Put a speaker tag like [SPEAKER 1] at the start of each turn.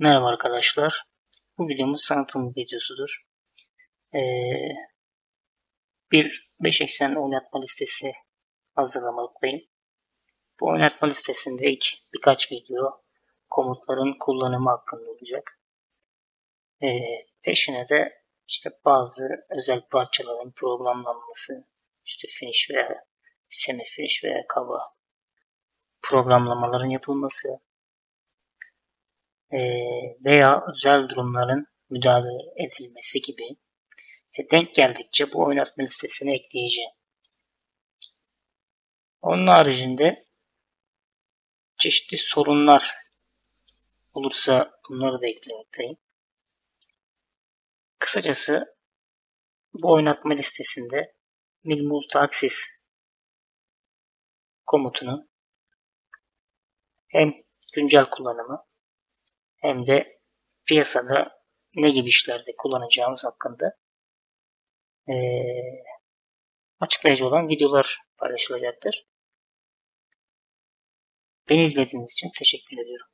[SPEAKER 1] Merhaba arkadaşlar. Bu videomuz sanatım videosudur. Bir 5 eksen oynatma listesi hazırlamaktayım. Bu oynatma listesinde birkaç video komutların kullanımı hakkında olacak. Peşine de bazı özel parçaların programlanması, finish veya semi finish veya cover programlamaların yapılması veya özel durumların müdahale edilmesi gibi denk geldikçe bu oynatma listesine ekleyeceğim. Onun haricinde çeşitli sorunlar olursa bunları da eklemekteyim. Kısacası bu oynatma listesinde multi-axis komutunun hem güncel kullanımı hem de piyasada ne gibi işlerde kullanacağımız hakkında açıklayıcı olan videolar paylaşılacaktır. Beni izlediğiniz için teşekkür ediyorum.